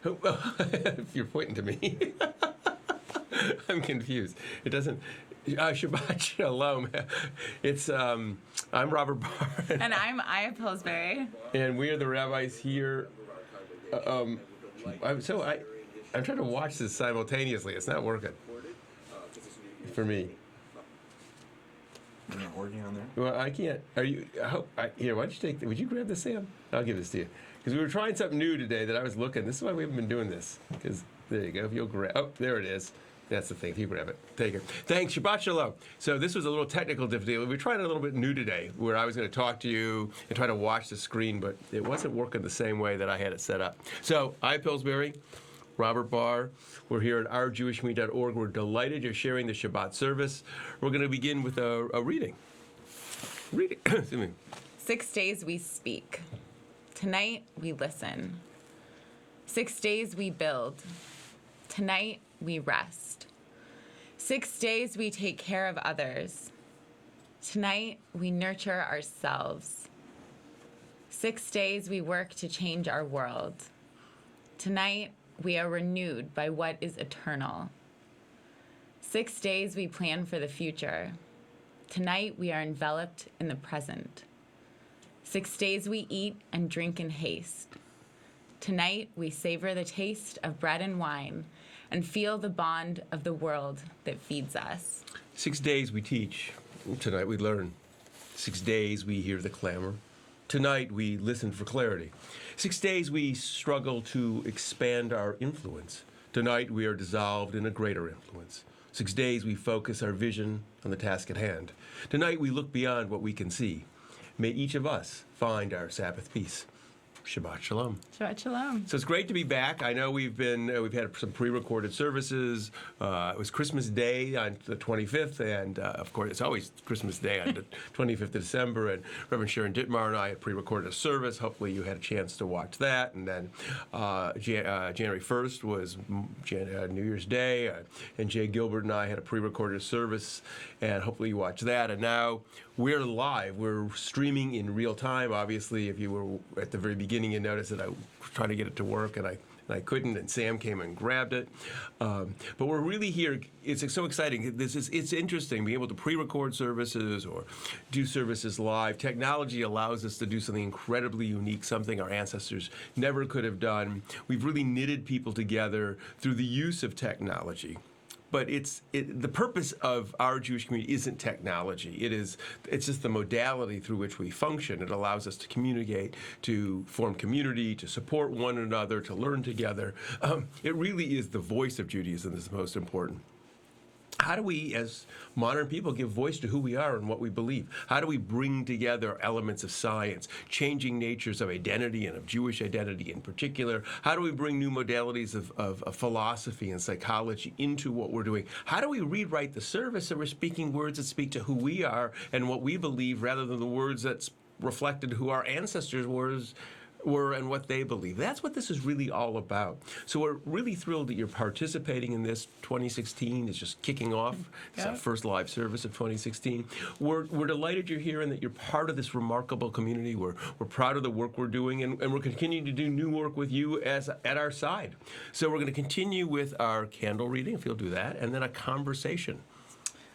If you're pointing to me, I'm confused. It doesn't. Shabbat Shalom. It's I'm Robert Barr. And I'm Aya Pillsbury. And we are the rabbis here. I'm trying to watch this simultaneously. It's not working for me. You're not working on there? Well, I can't. Are you? Here, why don't you take? Would you grab this, Sam? I'll give this to you because we were trying something new today that I was looking. This is why we haven't been doing this. Because there you go. If you'll grab. Oh, there it is. That's the thing. If you grab it, take it. Thanks. Shabbat Shalom. So this was a little technical difficulty. We were trying a little bit new today, where I was going to talk to you and try to watch the screen, but it wasn't working the same way that I had it set up. So, I, Pillsbury, Robert Barr. We're here at ourjewishcommunity.org. We're delighted you're sharing the Shabbat service. We're going to begin with a reading. Excuse me. 6 days we speak. Tonight we listen. 6 days we build. Tonight we rest. 6 days we take care of others. Tonight we nurture ourselves. 6 days we work to change our world. Tonight we are renewed by what is eternal. 6 days we plan for the future. Tonight we are enveloped in the present. 6 days we eat and drink in haste. Tonight we savor the taste of bread and wine and feel the bond of the world that feeds us. 6 days we teach. Tonight we learn. 6 days we hear the clamor. Tonight we listen for clarity. 6 days we struggle to expand our influence. Tonight we are dissolved in a greater influence. 6 days we focus our vision on the task at hand. Tonight we look beyond what we can see. May each of us find our Sabbath peace. Shabbat Shalom. Shabbat Shalom. So it's great to be back. I know we've had some pre-recorded services. It was Christmas Day on the 25th, and of course it's always Christmas Day on the 25th of December. And Reverend Sharon Dittmar and I had pre-recorded a service. Hopefully you had a chance to watch that. And then January 1st was New Year's Day, and Jay Gilbert and I had a pre-recorded service, and hopefully you watched that. And now we're live. We're streaming in real time. Obviously, if you were at the very beginning, you noticed that I was trying to get it to work, and I couldn't, and Sam came and grabbed it. But we're really here. It's so exciting. It's interesting being able to pre-record services or do services live. Technology allows us to do something incredibly unique, something our ancestors never could have done. We've really knitted people together through the use of technology. But the purpose of our Jewish community isn't technology. It's just the modality through which we function. It allows us to communicate, to form community, to support one another, to learn together. It really is the voice of Judaism that's most important. How do we, as modern people, give voice to who we are and what we believe? How do we bring together elements of science, changing natures of identity and of Jewish identity in particular? How do we bring new modalities of philosophy and psychology into what we're doing? How do we rewrite the service so we're speaking words that speak to who we are and what we believe rather than the words that reflected who our ancestors were and what they believe? That's what this is really all about. So we're really thrilled that you're participating in this. 2016 is just kicking off. It's our first live service of 2016. We're delighted you're here and that you're part of this remarkable community. We're proud of the work we're doing, and we're continuing to do new work with you at our side. So we're going to continue with our candle reading, if you'll do that, and then a conversation.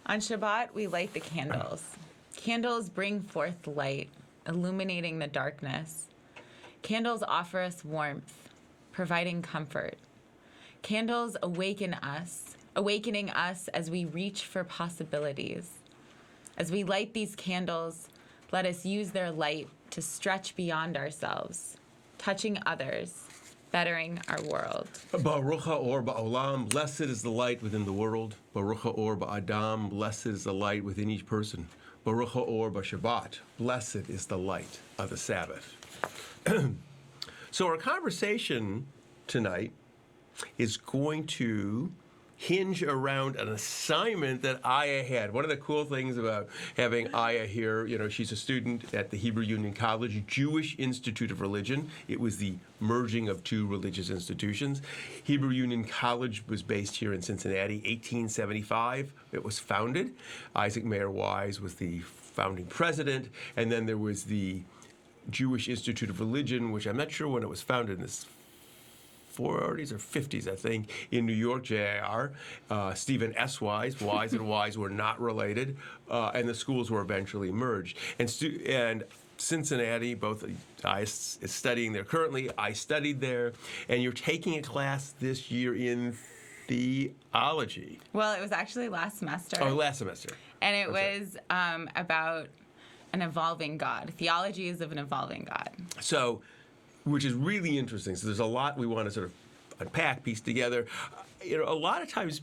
On Shabbat, we light the candles. Candles bring forth light, illuminating the darkness. Candles offer us warmth, providing comfort. Candles awakening us as we reach for possibilities. As we light these candles, let us use their light to stretch beyond ourselves, touching others, bettering our world. Baruch ha'or ba'olam, blessed is the light within the world. Baruch ha'or ba'adam, blessed is the light within each person. Baruch ha'or ba'Shabbat, blessed is the light of the Sabbath. So our conversation tonight is going to hinge around an assignment that Aya had. One of the cool things about having Aya here, she's a student at the Hebrew Union College Jewish Institute of Religion. It was the merging of two religious institutions. Hebrew Union College was based here in Cincinnati, 1875. It was founded. Isaac Mayer Wise was the founding president, and then there was the Jewish Institute of Religion, which I'm not sure when it was founded, in the 40s or 50s, I think, in New York, JIR. Stephen S. Wise and Wise were not related, and the schools were eventually merged. And Cincinnati, both I is studying there currently. I studied there, and you're taking a class this year in theology. Well, it was actually last semester. Oh, last semester. And it was about an evolving God. Theologies of an evolving God. So, which is really interesting. So there's a lot we want to sort of unpack, piece together. A lot of times.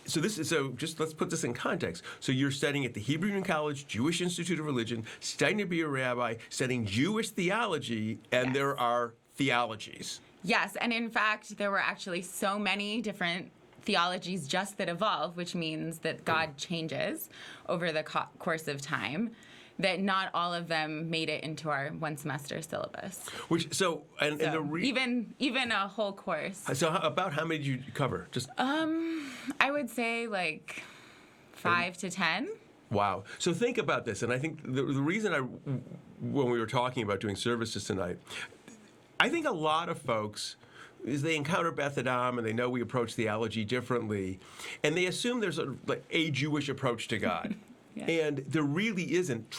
So just let's put this in context. So you're studying at the Hebrew Union College Jewish Institute of Religion, studying to be a rabbi, studying Jewish theology, and Yes. there are theologies. Yes, and in fact, there were actually so many different theologies just that evolve, which means that God changes over the course of time, that not all of them made it into our one semester syllabus. Even a whole course. So about how many did you cover? Just I would say like 5 to 10. Wow. So think about this, and I think the reason when we were talking about doing services tonight, I think a lot of folks is they encounter Beth Adam and they know we approach theology differently, and they assume there's a Jewish approach to God. Yeah. And there really isn't.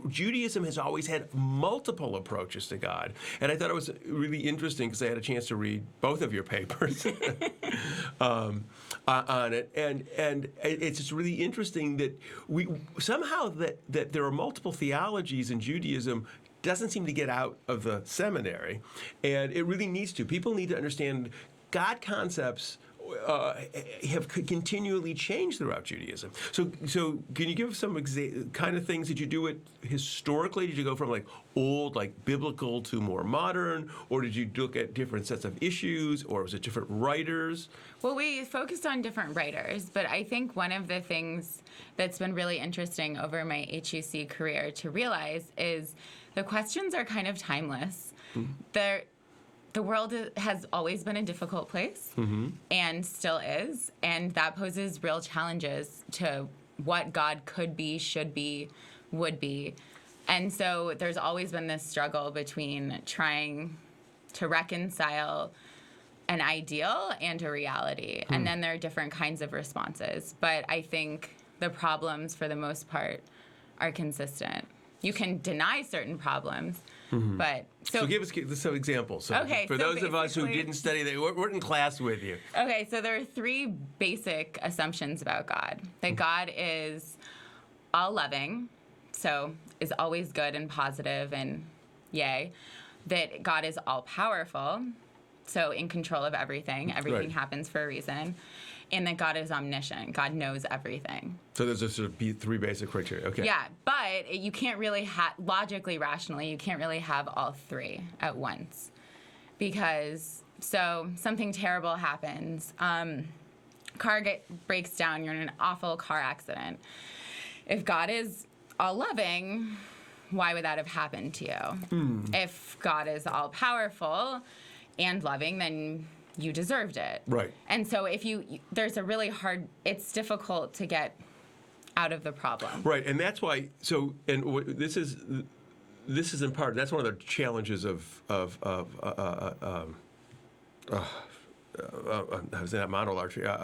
Judaism has always had multiple approaches to God. And I thought it was really interesting because I had a chance to read both of your papers on it. And it's just really interesting that that there are multiple theologies in Judaism doesn't seem to get out of the seminary. And it really needs to. People need to understand God concepts have continually changed throughout Judaism. So can you give some kind of things that you do it historically? Did you go from old, biblical to more modern, or did you look at different sets of issues, or was it different writers? Well, we focused on different writers, but I think one of the things that's been really interesting over my HUC career to realize is the questions are kind of timeless. Mm-hmm. The world has always been a difficult place, mm-hmm. and still is, and that poses real challenges to what God could be, should be, would be. And so there's always been this struggle between trying to reconcile an ideal and a reality. And then there are different kinds of responses. But I think the problems, for the most part, are consistent. You can deny certain problems, mm-hmm. but... So give us some examples. So for those of us who didn't study, they weren't in class with you. Okay, so there are 3 basic assumptions about God. That God is all-loving, so is always good and positive and yay. That God is all-powerful, so in control of everything. Everything happens for a reason. And that God is omniscient. God knows everything. So there's just sort of 3 basic criteria. Okay. Yeah, but you can't really logically, rationally, you can't really have all 3 at once. Because, something terrible happens. Car breaks down. You're in an awful car accident. If God is all-loving, why would that have happened to you? If God is all-powerful and loving, then you deserved it. Right. And so there's a really it's difficult to get out of the problem. Right, and that's why, this is in part, that's one of the challenges of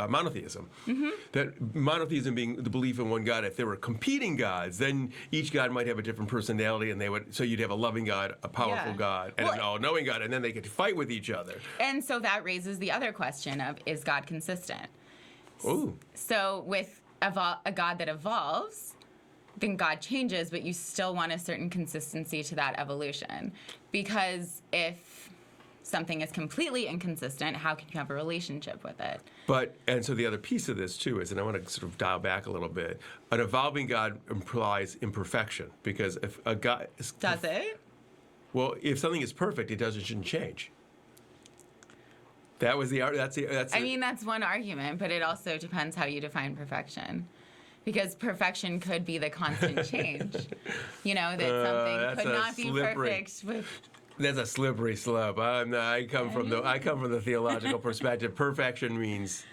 monotheism. Mm-hmm. That monotheism being the belief in one God. If there were competing gods, then each god might have a different personality, and you'd have a loving God, a powerful God, and an all-knowing God, and then they could fight with each other. And so that raises the other question of, is God consistent? Ooh. So with a God that evolves, then God changes, but you still want a certain consistency to that evolution. Because if something is completely inconsistent, how can you have a relationship with it? And so the other piece of this, too, is, and I want to sort of dial back a little bit, an evolving God implies imperfection, because if a God... Does it? Well, if something is perfect, it shouldn't change. That's one argument, but it also depends how you define perfection. Because perfection could be the constant change. That something could not be perfect with... That's a slippery slope. I come from the theological perspective. Perfection means,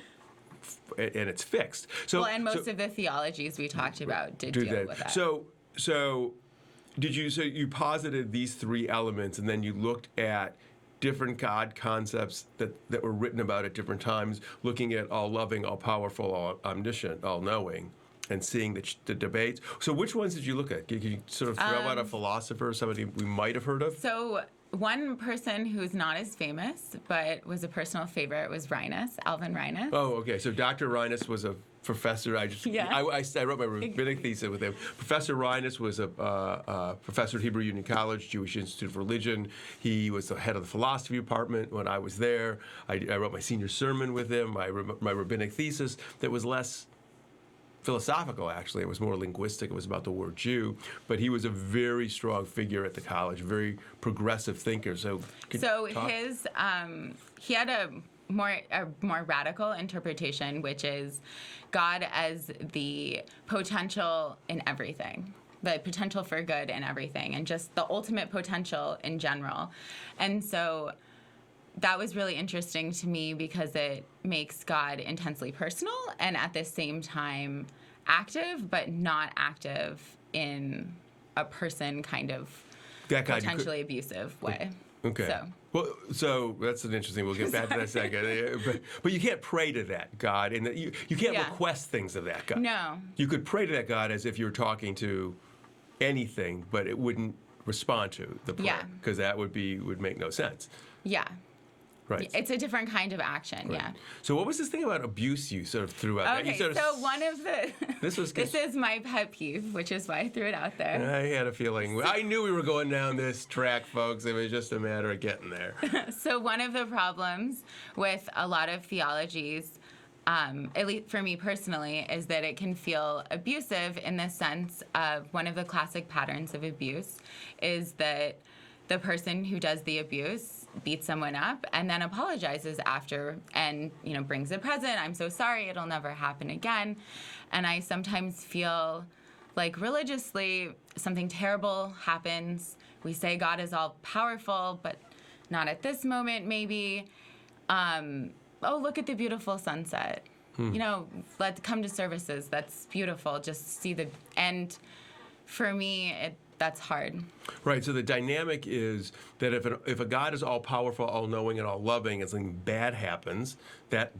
and it's fixed. Most of the theologies we talked about did deal with that. So you posited these 3 elements, and then you looked at different God concepts that were written about at different times, looking at all-loving, all-powerful, all-omniscient, all-knowing, and seeing the debates. So which ones did you look at? Can you sort of throw out a philosopher, somebody we might have heard of? So one person who's not as famous, but was a personal favorite, was Reines, Alvin Reines. Oh, okay. So Dr. Reines was a professor. I wrote my rabbinic thesis with him. Professor Reines was a professor at Hebrew Union College, Jewish Institute of Religion. He was the head of the philosophy department when I was there. I wrote my senior sermon with him, my rabbinic thesis that was less philosophical, actually. It was more linguistic. It was about the word Jew. But he was a very strong figure at the college, very progressive thinker. So his he had a more radical interpretation, which is God as the potential in everything, the potential for good in everything, and just the ultimate potential in general. And so that was really interesting to me because it makes God intensely personal and at the same time active, but not active in a person kind of potentially abusive way. Okay. So that's an interesting. We'll get back to that second. But you can't pray to that God, and you can't request things of that God. No. You could pray to that God as if you were talking to anything, but it wouldn't respond to the prayer because that would make no sense. Yeah. Right. It's a different kind of action, right. yeah. So what was this thing about abuse you sort of threw out? Okay, so one of the... This is my pet peeve, which is why I threw it out there. I had a feeling. I knew we were going down this track, folks. It was just a matter of getting there. So one of the problems with a lot of theologies, at least for me personally, is that it can feel abusive in the sense of one of the classic patterns of abuse is that the person who does the abuse beats someone up and then apologizes after and brings a present. I'm so sorry, it'll never happen again. And I sometimes feel like religiously something terrible happens. We say God is all powerful, but not at this moment maybe. Look at the beautiful sunset. Let's come to services. That's beautiful. Just see and for me that's hard. Right. So the dynamic is that if a God is all powerful, all knowing, and all loving, and something bad happens, then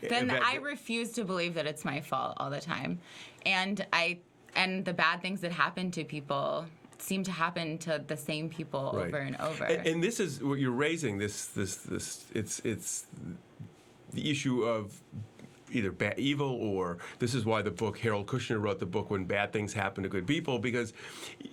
I refuse to believe that it's my fault all the time, and the bad things that happen to people seem to happen to the same people over and over. And this is what you're raising. It's the issue of either evil, or this is why the book, Harold Kushner wrote the book When Bad Things Happen to Good People, because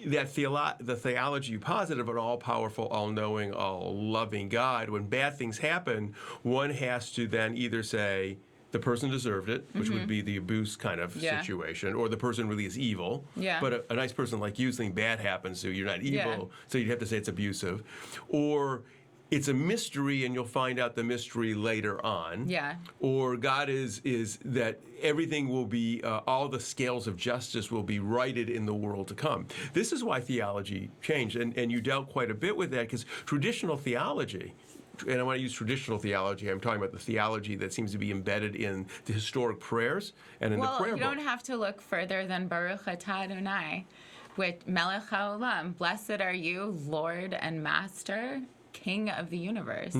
that the theology you posit of an all-powerful, all-knowing, all-loving God, when bad things happen, one has to then either say the person deserved it, which would be the abuse kind of situation, or the person really is evil. Yeah. But a nice person like you, something bad happens, so you're not evil, so you'd have to say it's abusive. Or it's a mystery, and you'll find out the mystery later on. Yeah. Or God is that everything will be, all the scales of justice will be righted in the world to come. This is why theology changed, and you dealt quite a bit with that, because traditional theology, and I want to use traditional theology, I'm talking about the theology that seems to be embedded in the historic prayers and in the prayer book. Well, you don't have to look further than Baruch atah Adonai, which Melech HaOlam, blessed are you, Lord and Master, King of the universe.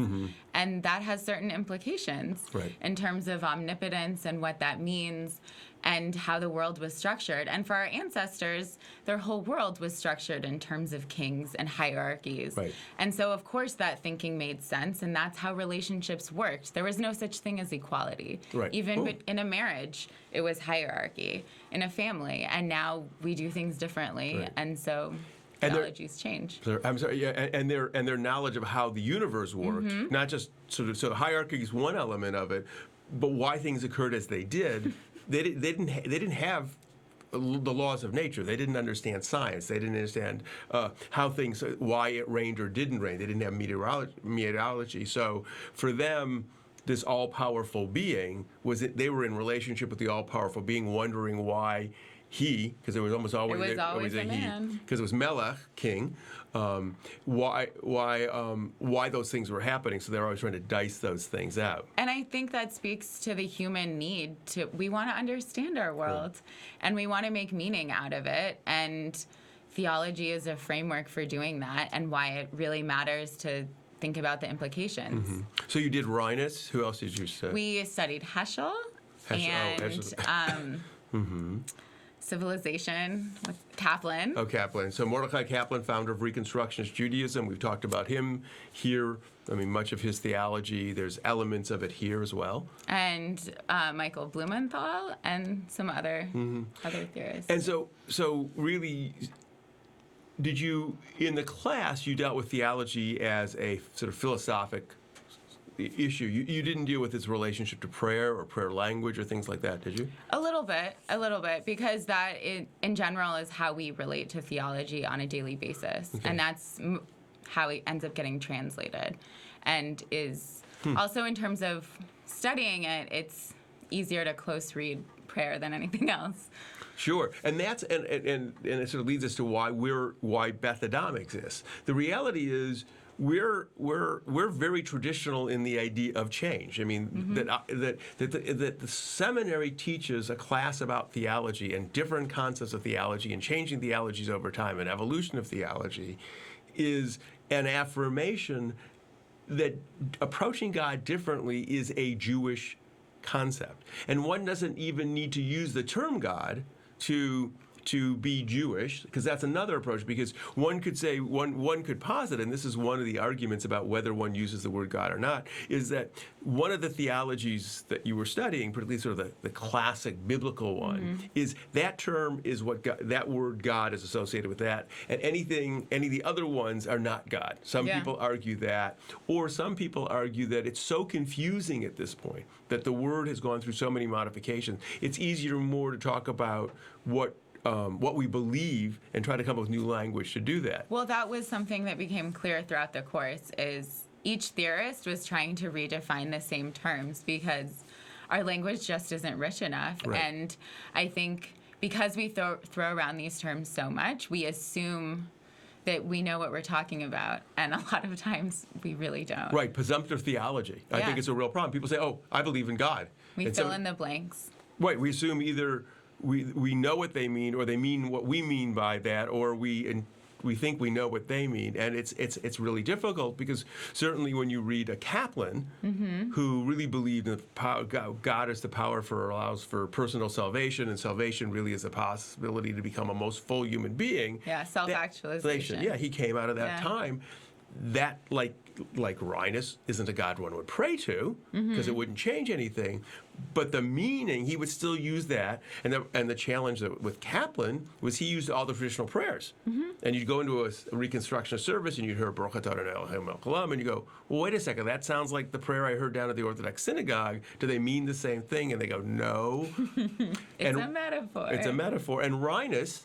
And that has certain implications in terms of omnipotence and what that means and how the world was structured. And for our ancestors, their whole world was structured in terms of kings and hierarchies. And so, of course, that thinking made sense, and that's how relationships worked. There was no such thing as equality. Even in a marriage, it was hierarchy. In a family, and now we do things differently. And so theologies change. I'm sorry, and their knowledge of how the universe worked, not just so hierarchy is one element of it, but why things occurred as they did. They didn't have the laws of nature. They didn't understand science. They didn't understand how things, why it rained or didn't rain. They didn't have meteorology. So for them, this all-powerful being they were in relationship with the all-powerful being, wondering why because it was almost always a he, because it was Melech, king. Why those things were happening? So they're always trying to dice those things out. And I think that speaks to the human need we want to understand our world, and we want to make meaning out of it. And theology is a framework for doing that, and why it really matters to think about the implications. So you did Rhinus. Who else did you study? We studied Heschel, and Civilization with Kaplan. Oh, Kaplan. So Mordecai Kaplan, founder of Reconstructionist Judaism. We've talked about him here. I mean, much of his theology, there's elements of it here as well. And Michael Blumenthal and some other theorists. And so really, did you, in the class, you dealt with theology as a sort of philosophic issue. You didn't deal with its relationship to prayer or prayer language or things like that, did you? A little bit, because that, in general, is how we relate to theology on a daily basis. Okay. And that's how it ends up getting translated. And is also, in terms of studying it, it's easier to close read prayer than anything else. Sure, and that's and it sort of leads us to why Beth Adam exists. The reality is we're very traditional in the idea of change. I mean that the seminary teaches a class about theology and different concepts of theology and changing theologies over time and evolution of theology is an affirmation that approaching God differently is a Jewish concept, and one doesn't even need to use the term God to be Jewish, because that's another approach, because one could say, one could posit, and this is one of the arguments about whether one uses the word God or not, is that one of the theologies that you were studying, particularly sort of the classic biblical one, is that term is what God, that word God is associated with that, and any of the other ones are not God. Some people argue that, or some people argue that it's so confusing at this point, that the word has gone through so many modifications, it's easier more to talk about what we believe and try to come up with new language to do that. Well, that was something that became clear throughout the course, is each theorist was trying to redefine the same terms because our language just isn't rich enough. Right. And I think because we throw around these terms so much, we assume that we know what we're talking about, and a lot of times we really don't. Right, presumptive theology. I think it's a real problem. People say, oh, I believe in God. We fill in the blanks. Right, we assume either we know what they mean, or they mean what we mean by that, or we think we know what they mean, and it's really difficult, because certainly when you read a Kaplan who really believed in God is the power allows for personal salvation, and salvation really is a possibility to become a most full human being. Yeah, self-actualization. Yeah, he came out of that time. That, like Rhinus, isn't a God one would pray to, because it wouldn't change anything. But the meaning, he would still use that. And the challenge with Kaplan was he used all the traditional prayers. And you'd go into a Reconstructionist service and you'd hear Baruch atah Adonai Eloheinu melech haolam, and you go, well, wait a second, that sounds like the prayer I heard down at the Orthodox synagogue. Do they mean the same thing? And they go, no. It's a metaphor. It's a metaphor. And Rhinus,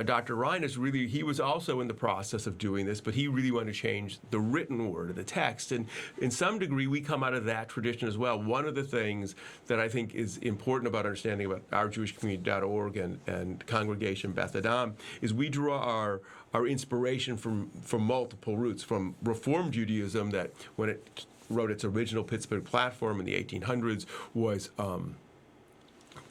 Dr. Rhinus, really, he was also in the process of doing this, but he really wanted to change the written word of the text. And in some degree, we come out of that tradition as well. One of the things that I think is important about understanding about ourjewishcommunity.org and Congregation Beth Adam is we draw our inspiration from multiple roots, from Reform Judaism, that when it wrote its original Pittsburgh platform in the 1800s was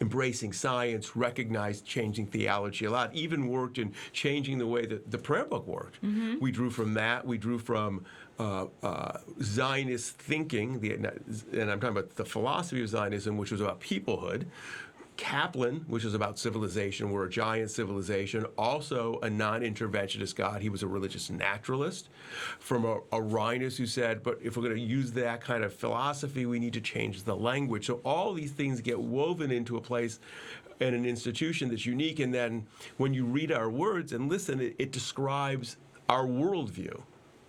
embracing science, recognized changing theology a lot, even worked in changing the way that the prayer book worked. We drew from that. We drew from Zionist thinking, and I'm talking about the philosophy of Zionism, which was about peoplehood. Kaplan, which is about civilization. We're a giant civilization. Also a non-interventionist God. He was a religious naturalist. From a Rhinus who said, but if we're going to use that kind of philosophy, we need to change the language. So all these things get woven into a place and an institution that's unique. And then when you read our words and listen, it describes our worldview,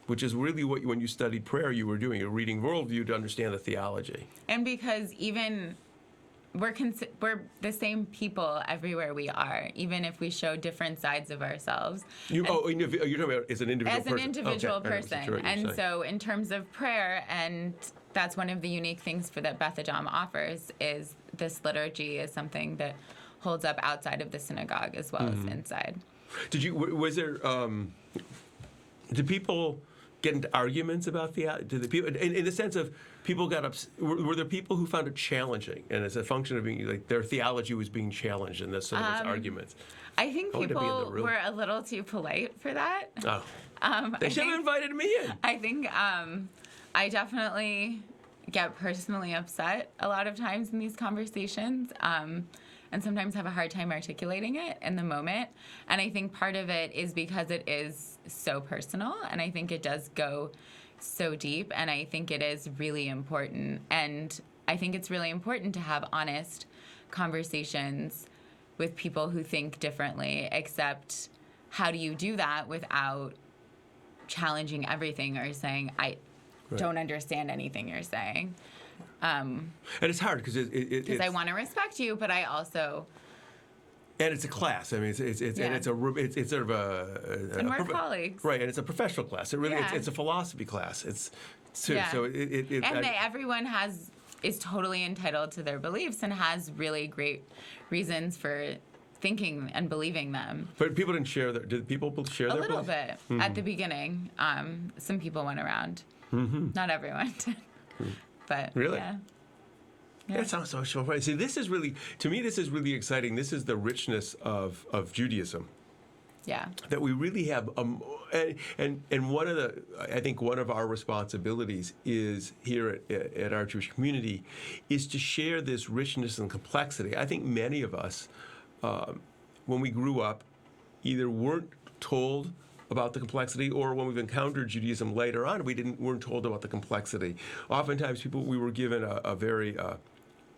which is really what, when you studied prayer, you were doing. You're reading worldview to understand the theology. And because even we're the same people everywhere we are, even if we show different sides of ourselves. You're talking about as an individual person. As an individual person. And so in terms of prayer, and that's one of the unique things that Beth Adam offers, is this liturgy is something that holds up outside of the synagogue as well as inside. Did people get into arguments about to the people in the sense of people got were there people who found it challenging, and as a function of being like their theology was being challenged, and so there was arguments? I think I wanted to be in the people room. were a little too polite for that. Oh, they should have invited me in. I think I definitely get personally upset a lot of times in these conversations, and sometimes have a hard time articulating it in the moment. And I think part of it is because it is so personal, and I think it does go so deep, and I think it is really important. And I think it's really important to have honest conversations with people who think differently, except how do you do that without challenging everything or saying, I don't understand anything you're saying. And it's hard because I want to respect you, but I also... And it's a class. I mean, it's sort of a and we're colleagues, right? And it's a professional class. It really it's a philosophy class. So everyone is totally entitled to their beliefs and has really great reasons for thinking and believing them. But people didn't share their. Did people share their little beliefs? bit at the beginning? Some people went around. Not everyone did. But really. Yeah. That sounds so funny. See, this is really, to me, this is really exciting. This is the richness of Judaism. Yeah. That we really have, and one of the, I think one of our responsibilities is here at our Jewish community is to share this richness and complexity. I think many of us, when we grew up, either weren't told about the complexity, or when we've encountered Judaism later on, weren't told about the complexity. Oftentimes, we were given a very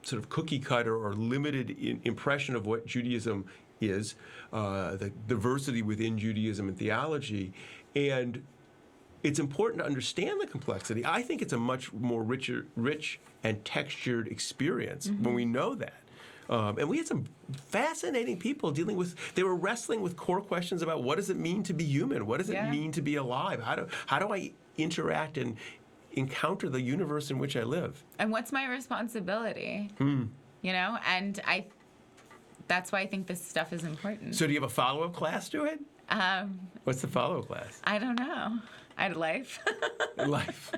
sort of cookie cutter or limited impression of what Judaism is, the diversity within Judaism and theology, and it's important to understand the complexity. I think it's a much more rich and textured experience when we know that. And we had some fascinating people they were wrestling with core questions about what does it mean to be human? What does it mean to be alive? How do I interact and encounter the universe in which I live? And what's my responsibility? You know, and that's why I think this stuff is important. So do you have a follow-up class to it? What's the follow-up class? I don't know. I had life. Life.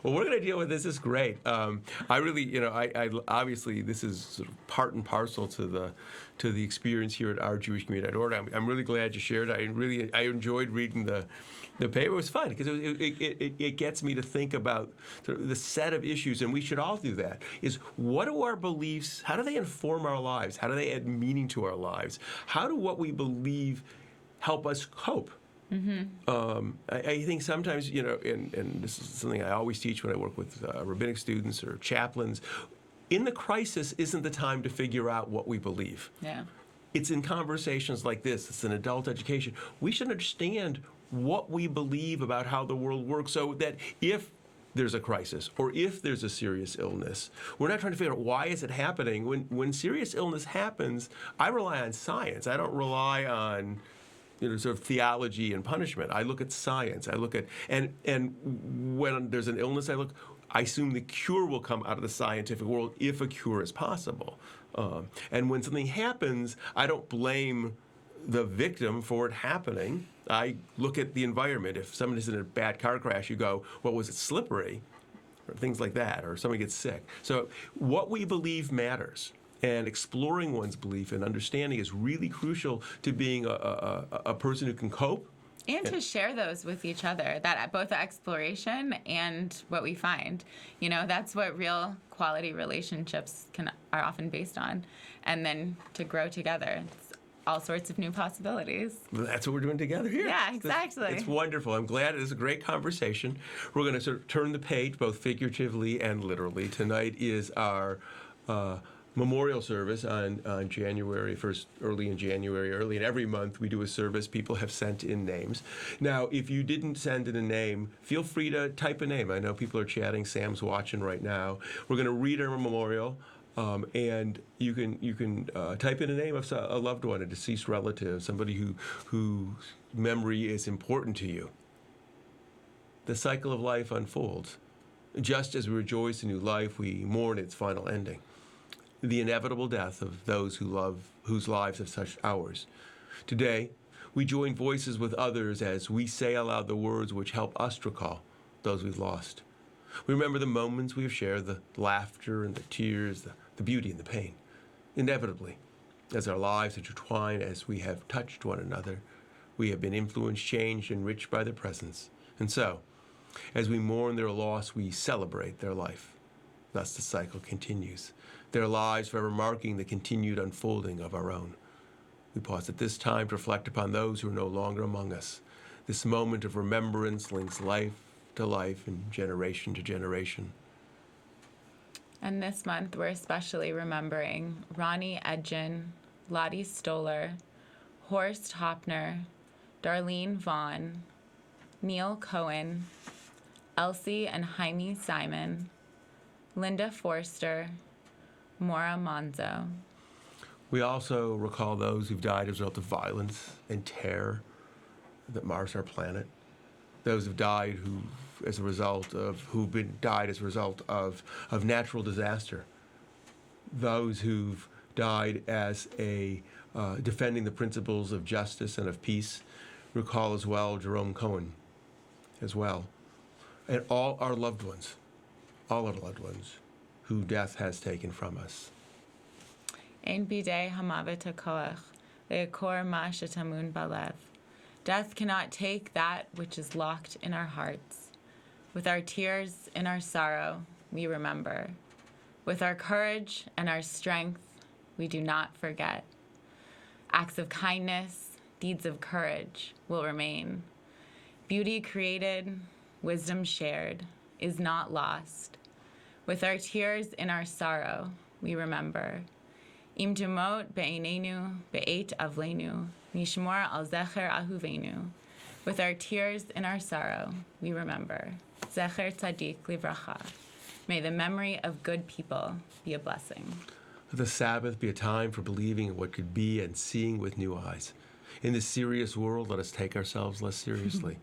Well, we're going to deal with this. It's great. I really, I obviously this is sort of part and parcel to the experience here at our Jewish Community at Order. I'm really glad you shared. I enjoyed reading the paper. It was fun because it gets me to think about sort of the set of issues, and we should all do that. Is what do our beliefs? How do they inform our lives? How do they add meaning to our lives? How do what we believe help us cope? I think sometimes, and this is something I always teach when I work with rabbinic students or chaplains, in the crisis isn't the time to figure out what we believe. Yeah. It's in conversations like this. It's in adult education. We should understand what we believe about how the world works so that if there's a crisis or if there's a serious illness, we're not trying to figure out why is it happening. When serious illness happens, I rely on science. I don't rely on sort of theology and punishment. I look at science. I look at and when there's an illness, I assume the cure will come out of the scientific world if a cure is possible. And when something happens, I don't blame the victim for it happening. I look at the environment. If someone is in a bad car crash, you go, well, was it slippery? Or things like that, or somebody gets sick. So what we believe matters. And exploring one's belief and understanding is really crucial to being a person who can cope. And to share those with each other, that both the exploration and what we find. That's what real quality relationships are often based on. And then to grow together. It's all sorts of new possibilities. Well, that's what we're doing together here. Yeah, exactly. It's wonderful. I'm glad it is a great conversation. We're going to sort of turn the page, both figuratively and literally. Tonight is our memorial service on January 1st, early in January, early in every month we do a service. People have sent in names. Now, if you didn't send in a name, feel free to type a name. I know people are chatting. Sam's watching right now. We're going to read our memorial, and you can type in a name of a loved one, a deceased relative, somebody whose memory is important to you. The cycle of life unfolds. Just as we rejoice in new life, we mourn its final ending. The inevitable death of those whose lives have touched ours. Today, We join voices with others as we say aloud the words which help us to recall those we've lost. We remember the moments we have shared, the laughter and the tears, the beauty and the pain. Inevitably, as our lives intertwine, as we have touched one another, we have been influenced, changed, enriched by their presence. And so, as we mourn their loss, we celebrate their life. Thus the cycle continues, their lives forever marking the continued unfolding of our own. We pause at this time to reflect upon those who are no longer among us. This moment of remembrance links life to life and generation to generation. And this month, we're especially remembering Ronnie Edgin, Lottie Stoller, Horst Hopner, Darlene Vaughn, Neil Cohen, Elsie and Jaime Simon, Linda Forster, Maura Monzo. We also recall those who've died as a result of violence and terror that mars our planet. Those who've died died as a result of natural disaster. Those who've died as defending the principles of justice and of peace. Recall as well Jerome Cohen as well. And all our loved ones who death has taken from us. Ein bidei hamavet hakoach, le'akor ma shetamun balev. Death cannot take that which is locked in our hearts. With our tears and our sorrow, we remember. With our courage and our strength, we do not forget. Acts of kindness, deeds of courage will remain. Beauty created, wisdom shared, is not lost. With our tears and our sorrow, we remember. Im demot be'einenu be'et avlenu, nishmor al zecher ahuvenu. With our tears and our sorrow, we remember. Zecher tzadik livracha. May the memory of good people be a blessing. Let the Sabbath be a time for believing in what could be and seeing with new eyes. In this serious world, let us take ourselves less seriously.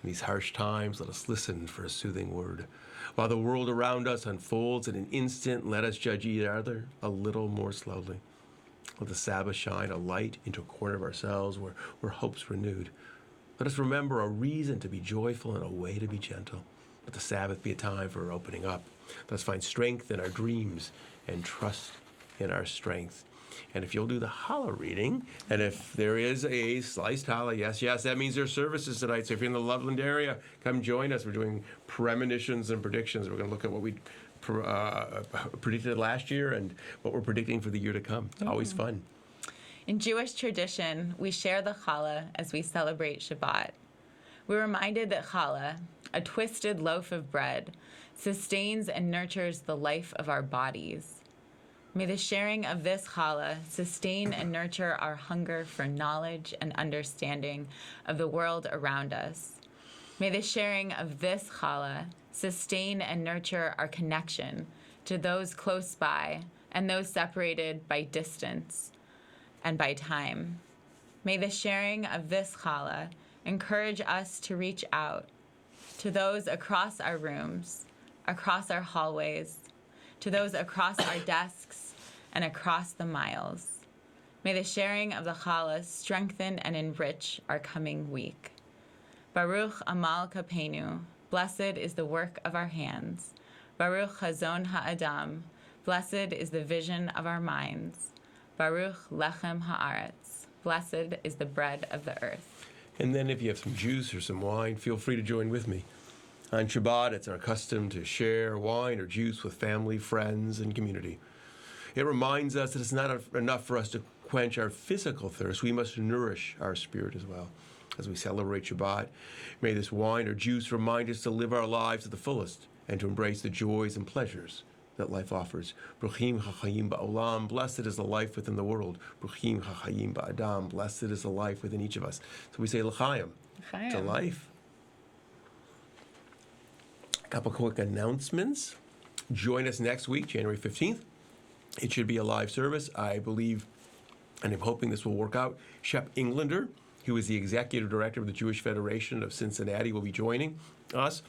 In these harsh times, let us listen for a soothing word. While the world around us unfolds in an instant, let us judge each other a little more slowly. Let the Sabbath shine a light into a corner of ourselves where hope's renewed. Let us remember a reason to be joyful and a way to be gentle. Let the Sabbath be a time for opening up. Let us find strength in our dreams and trust in our strength. And if you'll do the challah reading, and if there is a sliced challah, yes, that means there's services tonight. So if you're in the Loveland area, come join us. We're doing premonitions and predictions. We're going to look at what we predicted last year and what we're predicting for the year to come. It's always fun. In Jewish tradition, we share the challah as we celebrate Shabbat. We're reminded that challah, a twisted loaf of bread, sustains and nurtures the life of our bodies. May the sharing of this challah sustain and nurture our hunger for knowledge and understanding of the world around us. May the sharing of this challah sustain and nurture our connection to those close by and those separated by distance and by time. May the sharing of this challah encourage us to reach out to those across our rooms, across our hallways, to those across our desks, and across the miles. May the sharing of the challah strengthen and enrich our coming week. Baruch Amal Kapenu, blessed is the work of our hands. Baruch Hazon Ha'adam, blessed is the vision of our minds. Baruch Lechem Haaretz, blessed is the bread of the earth. And then if you have some juice or some wine, feel free to join with me. On Shabbat, it's our custom to share wine or juice with family, friends, and community. It reminds us that it's not enough for us to quench our physical thirst. We must nourish our spirit as well. As we celebrate Shabbat, may this wine or juice remind us to live our lives to the fullest and to embrace the joys and pleasures that life offers. Bruchim hachayim ba'olam, blessed is the life within the world. Bruchim hachayim ba'adam, blessed is the life within each of us. So we say l'chaim, to life. A couple quick announcements. Join us next week, January 15th. It should be a live service. I believe, and I'm hoping this will work out, Shep Englander, who is the executive director of the Jewish Federation of Cincinnati, will be joining us.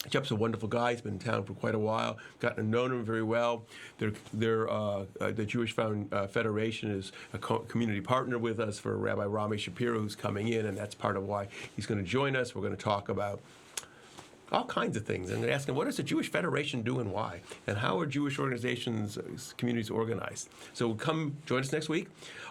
Jeff's a wonderful guy. He's been in town for quite a while. Gotten to know him very well. The Jewish Federation is a community partner with us for Rabbi Rami Shapiro, who's coming in, and that's part of why he's going to join us. We're going to talk about all kinds of things, and they're asking, what does the Jewish Federation do and why? And how are Jewish organizations, communities organized? So come join us next week.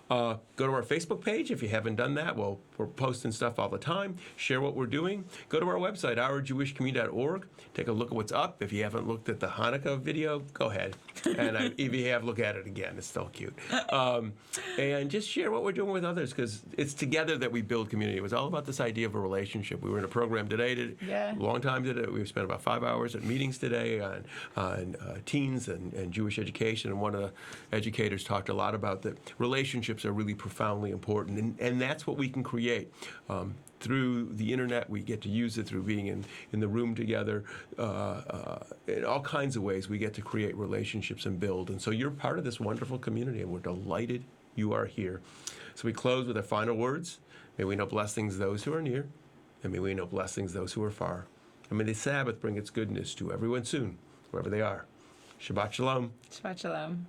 Go to our Facebook page if you haven't done that. We're posting stuff all the time. Share what we're doing. Go to our website, ourjewishcommunity.org. Take a look at what's up. If you haven't looked at the Hanukkah video, go ahead. And if you have, look at it again. It's still cute. And just share what we're doing with others, because it's together that we build community. It was all about this idea of a relationship. We were in a program today, a long time today. We spent about 5 hours at meetings today on teens and Jewish education. And one of the educators talked a lot about that relationships are really profoundly important. And that's what we can create. Through the internet, we get to use it through being in the room together. In all kinds of ways, we get to create relationships and build. And so you're part of this wonderful community, and we're delighted you are here. So we close with our final words. May we know blessings those who are near, and may we know blessings those who are far. And may the Sabbath bring its goodness to everyone soon, wherever they are. Shabbat Shalom. Shabbat Shalom.